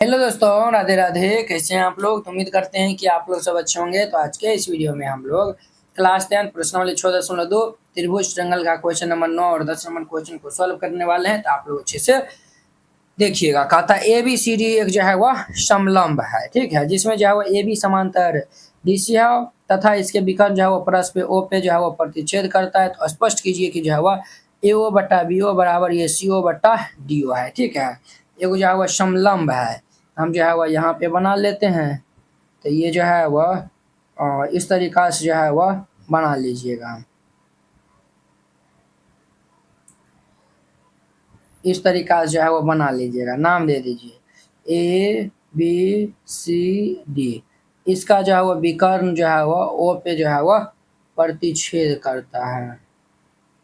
Hello दोस्तों, राधे राधे। कैसे हैं आप लोग? तो उम्मीद करते हैं कि आप लोग सब अच्छे होंगे। तो आज के इस वीडियो में हम लोग क्लास 10 प्रश्नावली 6.2 त्रिभुज ट्रायंगल का क्वेश्चन नंबर 9 और 10 नंबर क्वेश्चन को सॉल्व करने वाले हैं। तो आप लोग अच्छे से देखिएगा। कहता है ए बी सी डी एक जो है वह समलंब है, ठीक है, जिसमें जो है वह ए बी समांतर डीसी है तथा इसके विकर्ण जो है वह परस्पर ओ पे जो है वह प्रतिच्छेद करता है। तो स्पष्ट कीजिए कि जो है वह ए ओ बटा बी ओ बराबर ये सी ओ बटा डी ओ है, ठीक है। एक जो है वह समलंब है, हम जो है वह यहाँ पे बना लेते हैं। तो ये जो है वह इस तरीका से जो है वह बना लीजिएगा। इस तरीका से जो है वो बना लीजिएगा, नाम दे दीजिए ए बी सी डी। इसका जो है वो विकर्ण जो है वह ओ पे जो है वह प्रतिच्छेद करता है।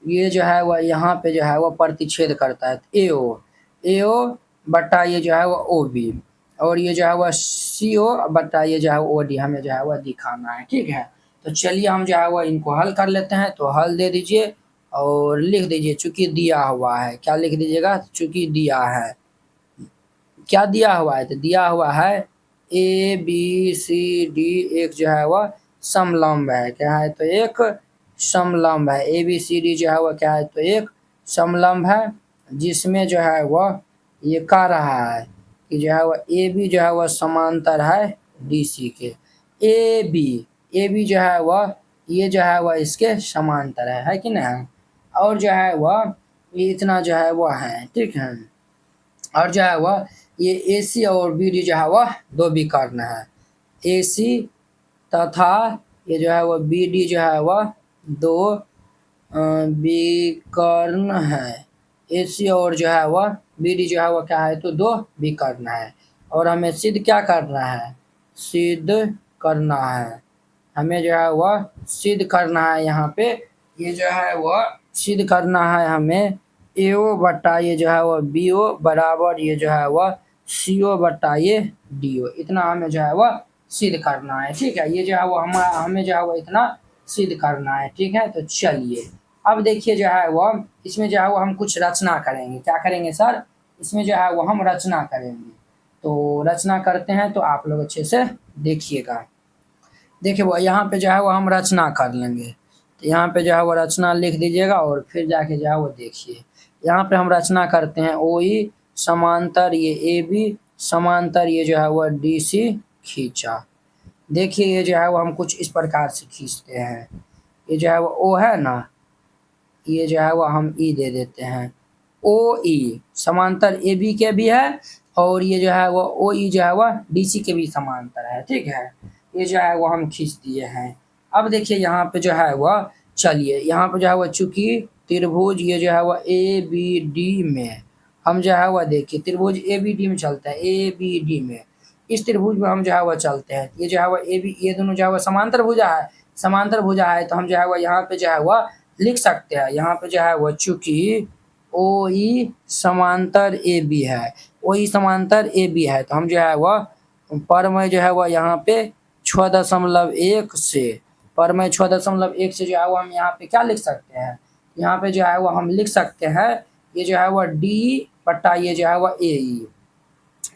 ये जो है वह यहाँ पे जो है वह प्रतिच्छेद करता है। ए ओ बटा ये जो है वह ओ बी, और ये जो है वह सी ओ बटा ये जो है ओ डी हमें जो है वह दिखाना है, ठीक है। तो चलिए हम जो है वह इनको हल कर लेते हैं। तो हल दे दीजिए और लिख दीजिए चूंकि दिया हुआ है। क्या लिख दीजिएगा? चूंकि दिया है। क्या दिया हुआ है? तो दिया हुआ है ए बी सी डी एक जो है वह समलंब है। क्या है? तो एक समलंब है। ए बी सी डी जो है वह क्या है? तो एक समलंब है, जिसमें जो है वह ये कह रहा है कि जो है वह ए बी जो है वह समांतर है डी सी के। ए बी जो है वह ये जो है वह इसके समांतर है कि नहीं? और जो है वह ये इतना जो है वह है, ठीक है। और जो है वह ये ए सी और बी डी जो है वह दो विकर्ण है। ए सी तथा ये जो है वह बी डी जो है वह दो विकर्ण है। ए सी और जो है वह बी डी जो है वह क्या है? तो दो विकर्ण है। और हमें सिद्ध क्या करना है? सिद्ध करना है। हमें जो है वह सिद्ध करना है। यहाँ पे ये जो है वह सिद्ध करना है हमें ए ओ बटा ये जो है वह बी ओ बराबर ये जो है वह सी ओ बटा ये डी ओ। इतना हमें जो है वह सिद्ध करना है, ठीक है। ये जो है वो हमें जो है वो इतना सिद्ध करना है, ठीक है। तो चलिए अब देखिए जो है वह इसमें जो है वो हम कुछ रचना करेंगे। क्या करेंगे सर? इसमें जो है वो हम रचना करेंगे। तो रचना करते हैं, तो आप लोग अच्छे से देखिएगा। देखिए वो यहाँ पे जो है वो हम रचना कर लेंगे। तो यहाँ पे जो है वो रचना लिख दीजिएगा और फिर जाके जो है वो देखिए। यहाँ पे हम रचना करते हैं ओ ई समांतर ये ए बी समांतर ये जो है वो डी सी खींचा। देखिए ये जो है वो हम कुछ इस प्रकार से खींचते हैं। ये जो है वो ओ है ना, ये जो है वो हम ई दे देते हैं। ओ ई समांतर ए बी के भी है, और ये जो है वो ओ ई जो है वह डी सी के भी समांतर है, ठीक है। ये जो है वो हम खींच दिए हैं। अब देखिए यहाँ पे जो है वह चलिए यहाँ पे जो है वह चूंकि त्रिभुज ये जो है वह ए बी डी में हम जो है वह देखिए त्रिभुज ए बी डी में चलता है। ए बी डी में इस त्रिभुज में हम जो है वह चलते हैं। ये जो है वह ए बी ये दोनों जो है वह समांतर भुजा है। समांतर भुजा है तो हम जो है वह यहाँ पे जो है वह लिख सकते हैं। यहाँ पे जो है वह चूंकि ओ ई समांतर ए बी है, ओ ई समांतर ए बी है, तो हम जो है वह परमय जो है वह यहाँ पे 6.1 से परमय 6.1 से जो है वो हम यहाँ पे क्या लिख सकते हैं? यहाँ पे जो है वो हम लिख सकते हैं ये जो है वह डी बटा ये जो है वह ए ई।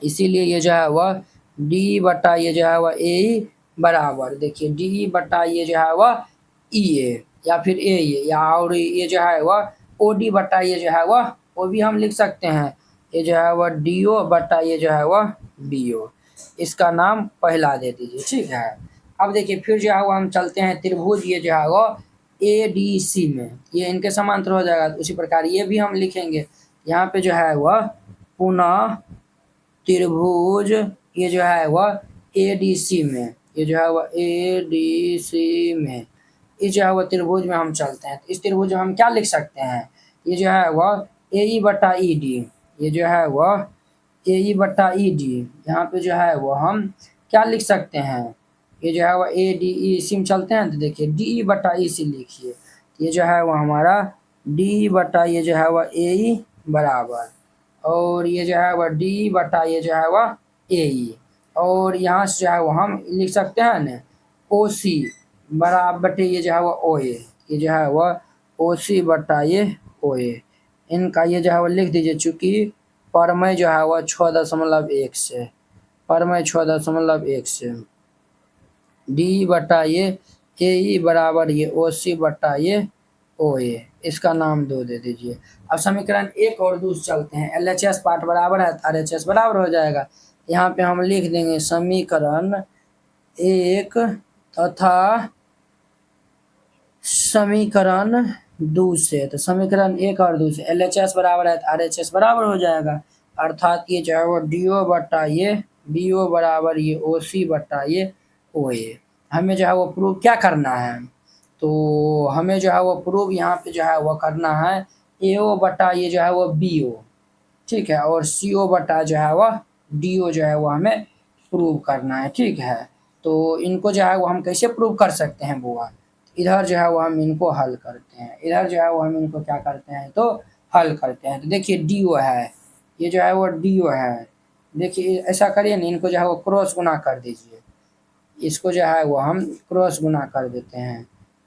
इसीलिए ये जो है वह डी बटा ये जो है वह ए ई बराबर देखिए डी बटा ये जो है वह ई ए या फिर ए या और ये जो है वह ओ डी बटा ये जो है वह वो भी हम लिख सकते हैं। ये जो है वह डी ओ बटा ये जो है वह बी ओ। इसका नाम पहला दे दीजिए, ठीक है। अब देखिए फिर जो है वो हम चलते हैं त्रिभुज ये जो है वो ए डी सी में, ये इनके समांतर हो जाएगा। उसी प्रकार ये भी हम लिखेंगे। यहाँ पे जो है वह पुनः त्रिभुज ये जो है वह ए डी सी में, ये जो है वह ए डी सी में इस जो है वह त्रिभुज में हम चलते हैं। तो इस त्रिभुज में हम क्या लिख सकते हैं? ये जो है वह ए ई बटा ई डी, ये जो है वह ए ई बटा ई डी। यहाँ पे जो है वह हम क्या लिख सकते हैं? ये जो है वह ए डी ई सी में चलते हैं। तो देखिए डी ई बटा ई सी लिखिए। ये जो है वह हमारा डी बटा ये जो है वह ए ई बराबर, और ये जो है वह डी बटा ये जो है वह ए ई, और यहाँ से जो है वो हम लिख सकते हैं ना ओ सी बराबर बटे ये जो है वह ओ ए। ये जो है वह ओ सी बटा ये ओ ए। इनका ये जो है वह लिख दीजिए चूंकि परमय जो है वह 6.1 से परमय 6.1 से, डी बटा ये ए ई बराबर ये ओ सी बटा ये ओ ए, इसका नाम 2 दे दीजिए। अब समीकरण 1 और 2 चलते हैं। एल एच एस पार्ट बराबर है, आर एच एस बराबर हो जाएगा। यहाँ पे हम लिख देंगे समीकरण 1 तथा समीकरण 2 से, तो समीकरण 1 और 2 से एल एच एस बराबर है, आर एच एस बराबर हो जाएगा। अर्थात ये जो है वो डी ओ बटा ये बी ओ बराबर ये ओ सी बटा ये ओ ए। हमें जो है वो प्रूव क्या करना है, तो हमें जो है वो प्रूव यहाँ पे जो है वो करना है ए ओ बटा ये जो है वो बी ओ, ठीक है, और सी ओ बटा जो है वह डी ओ जो है वो हमें प्रूव करना है, ठीक है। तो इनको जो है वो हम कैसे प्रूव कर सकते हैं बुआ, इधर जो है वो हम इनको हल करते हैं, इधर जो है वो हम इनको क्या करते हैं तो हल करते हैं। तो देखिए डी ओ है, ये जो है वो डी ओ है, देखिए ऐसा करिए ना, इनको जो है वो क्रॉस गुना कर दीजिए, इसको जो है वो हम क्रॉस गुना कर देते हैं।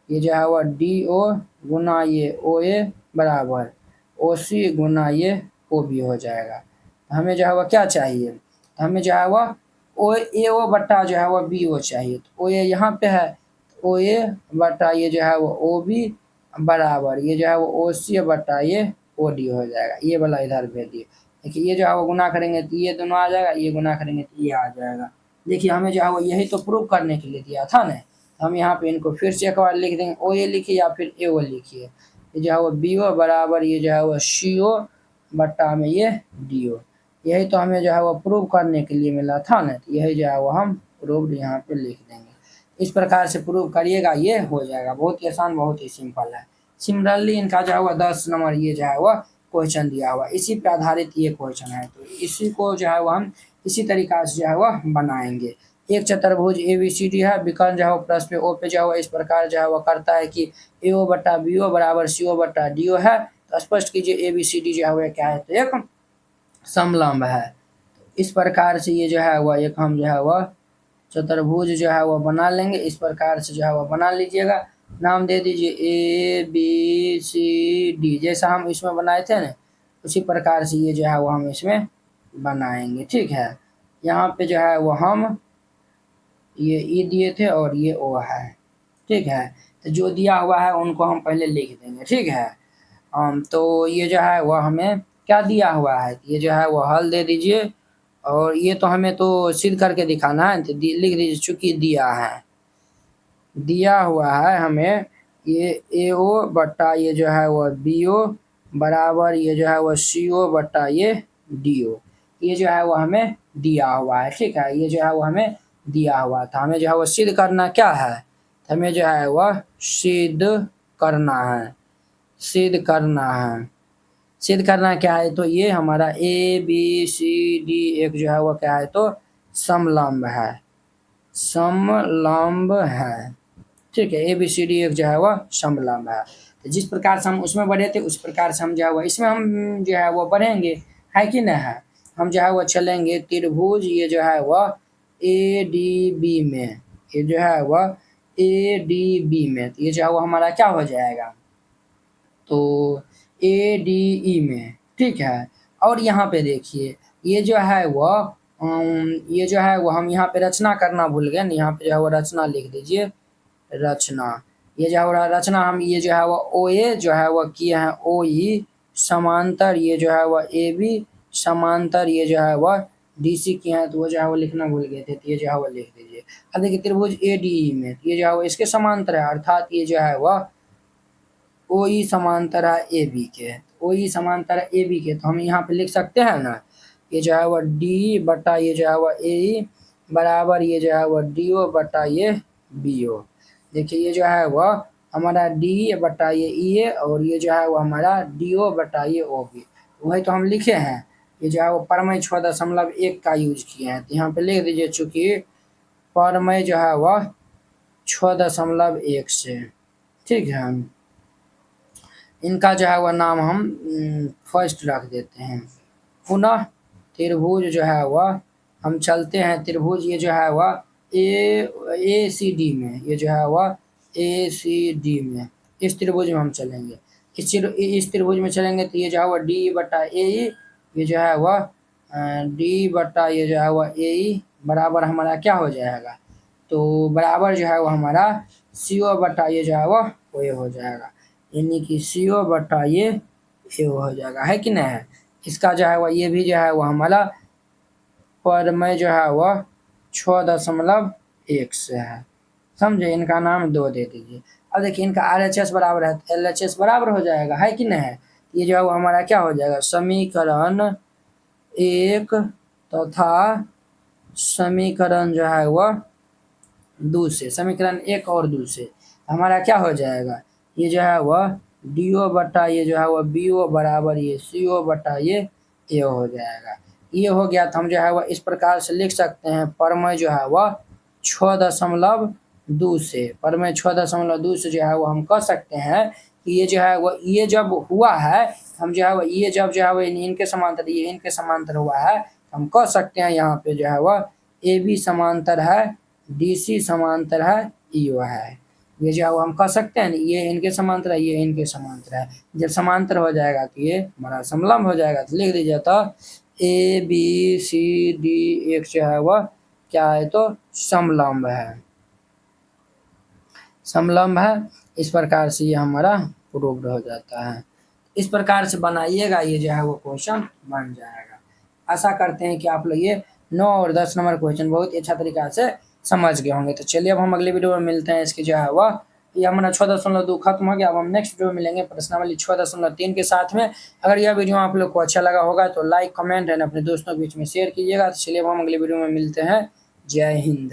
ये जो है वो डी ओ गुना ये ओ ए बराबर ओ सी गुना ये ओ बी हो जाएगा। हमें जो है वो क्या चाहिए, हमें जो है वो ओ ए ओ बटा जो है वो बी ओ चाहिए। तो ओ ए यहाँ पे है, ओ ए बटा ये जो है वो ओ बी बराबर ये जो है वो ओ सी बटा ये ओ डी हो जाएगा। ये वाला इधर भेज दिए, देखिए ये जो है वो गुना करेंगे तो ये दोनों आ जाएगा, ये गुना करेंगे तो ये आ जाएगा। देखिए हमें जो है वो यही तो प्रूव करने के लिए दिया था ना। हम यहाँ पे इनको फिर से एक बार लिख देंगे, ओ ए लिखिए या फिर ए ओ लिखिए। ये जो है वो बी ओ बराबर ये जो है वो सी ओ बट्टा में ये डी ओ, यही तो हमें जो है वो प्रूव करने के लिए मिला था ना, तो यही जो है वो हम प्रूव्ड यहाँ पे लिख देंगे। इस प्रकार से प्रूव करिएगा, ये हो जाएगा। बहुत ही आसान, बहुत ही सिंपल है। सिमिलरली इनका जो है वो 10 नंबर ये जो है वो क्वेश्चन दिया हुआ, इसी पे आधारित ये क्वेश्चन है, तो इसी को जो है वो हम इसी तरीका से जो है वह बनाएंगे। एक चतुर्भुज ए बी सी डी है, विकर्ण जो है वो प्लस पे ओ पे जो है वो इस प्रकार जो है वो करता है कि ए ओ बट्टा बी ओ बराबर सी ओ बट्टा डी ओ है। तो स्पष्ट कीजिए ए बी सी डी जो है वो क्या है, तो एक समलंब है। इस प्रकार से ये जो है वह एक हम जो है वह चतुर्भुज जो है वह बना लेंगे। इस प्रकार से जो है वह बना लीजिएगा, नाम दे दीजिए ए बी सी डी, जैसा हम इसमें बनाए थे ना उसी प्रकार से ये जो है वो हम इसमें बनाएंगे, ठीक है। यहाँ पे जो है वो हम ये ई दिए थे और ये ओ है, ठीक है। तो जो दिया हुआ है उनको हम पहले लिख देंगे, ठीक है। तो ये जो है वह हमें क्या दिया हुआ है, ये जो है वो हल दे दीजिए, और ये तो हमें तो सिद्ध करके दिखाना है, तो लिख दीजिए चूंकि दिया है, दिया हुआ है हमें ये ए ओ बट्टा ये जो है वह बी ओ बराबर ये जो है वह सी ओ बट्टा ये डी ओ, ये जो है वो हमें दिया हुआ है, ठीक है। ये जो है वो हमें दिया हुआ था, हमें जो है वो सिद्ध करना क्या है, हमें जो है वह सिद्ध करना है, सिद्ध करना है। सिद्ध करना क्या है, तो ये हमारा ए बी सी डी एक जो है वो क्या है तो समलंब है, समलंब है, ठीक है। ए बी सी डी एक जो है वह समलंब है। तो जिस प्रकार से हम उसमें बढ़े थे उस प्रकार से हम जो है वह इसमें हम जो है वो बढ़ेंगे, है कि नहीं है। हम जो है वो चलेंगे त्रिभुज ये जो है वह ए डी बी में, ये जो है वह ए डी बी में, तो ये जो है वो हमारा क्या हो जाएगा तो ए डी ई में, ठीक है। और यहाँ पे देखिए ये जो है वह ये जो है वो हम यहाँ पे रचना करना भूल गए, यहाँ पे जो है वो रचना लिख दीजिए, रचना। ये जो है रचना हम ये जो है वो ओ ए जो है वो किए हैं ओ ई समांतर ये जो है वह ए बी समांतर ये जो है वह डी सी किए हैं, तो वो जो है वो लिखना भूल गए थे, तो ये जो है वो लिख दीजिए। अब देखिए त्रिभुज ए डी ई में, ये जो है वो इसके समांतर है, अर्थात ये जो है वह ओ ई समांतर है ए बी के, ओ ई समांतर है ए बी के, तो हम यहाँ पे लिख सकते हैं ना, ये जो है वह डी बटा ये जो है वह ए ई बराबर ये जो है वह डी ओ बटा ये बी ओ। देखिए ये जो है वह हमारा डी बटा ये ई ए और ये जो है वो हमारा डी ओ बटा ये ओ बी, वही तो हम लिखे हैं। ये जो है वो परमय 6.1 का यूज किए हैं, तो यहाँ पे लिख दीजिए चूंकि परमय जो है वह 6.1 से, ठीक है। इनका जो है वह नाम हम फर्स्ट रख देते हैं। पुनः त्रिभुज जो है वह हम चलते हैं त्रिभुज ये जो है वह ए सी डी में, ये जो है वह ए सी डी में, इस त्रिभुज में हम चलेंगे। इस त्रिभुज में चलेंगे तो ये जो है वह डी बटा ए ई, ये जो है वह डी बटा ये जो है वह ए ई बराबर हमारा क्या हो जाएगा, तो बराबर जो है वो हमारा CO बटा ये जो है वो ये हो जाएगा, यानी कि CO बटा ये हो जाएगा, है कि नहीं है। इसका जो है वो ये भी जो है वो हमारा परमेय जो है वह 6.1 से है, समझे। इनका नाम 2 दे दीजिए। अब देखिए इनका RHS बराबर है तो LHS बराबर हो जाएगा, है कि नहीं है। ये जो है वो हमारा क्या हो जाएगा, समीकरण 1 तथा समीकरण जो है वह 2 से, समीकरण 1 और 2 से हमारा क्या हो जाएगा, ये जो है वह DO बटा ये जो है वह BO बराबर ये CO बटा ये हो जाएगा। ये हो गया तो हम जो है वह इस प्रकार से लिख सकते हैं, परमेय जो है वह 6.2 से, परमेय 6.2 से जो है वो हम कह सकते हैं कि ये जो है वो ये जब हुआ है, हम जो है वो ये जब जो है वो इनके समांतर, ये इनके समांतर हुआ है, हम कह सकते हैं यहाँ पे जो है वह AB समांतर है, DC समांतर है, EO है। ये जो है वो हम कह सकते हैं, ये इनके समांतर है, ये इनके समांतर है। जब समांतर हो जाएगा तो ये हमारा समलंब हो जाएगा। तो लिख दीजिए तो ABCD एक जो है वह क्या है, तो समलंब है, समलंब है। इस प्रकार से ये हमारा प्रूव्ड हो जाता है। इस प्रकार से बनाइएगा, ये जो है वो क्वेश्चन बन जाएगा। आशा करते हैं कि आप लोग ये 9 और 10 नंबर क्वेश्चन बहुत ही अच्छा तरीका से समझ गए होंगे। तो चलिए अब हम अगले वीडियो में मिलते हैं। इसकी जो है वह ये हमारा 6.2 खत्म हो गया। अब हम नेक्स्ट वीडियो में मिलेंगे प्रश्नावली 6.3 के साथ में। अगर यह वीडियो आप लोग को अच्छा लगा होगा तो लाइक, कमेंट एंड अपने दोस्तों के बीच में शेयर कीजिएगा। तो चलिए अब हम अगले वीडियो में मिलते हैं। जय हिंद।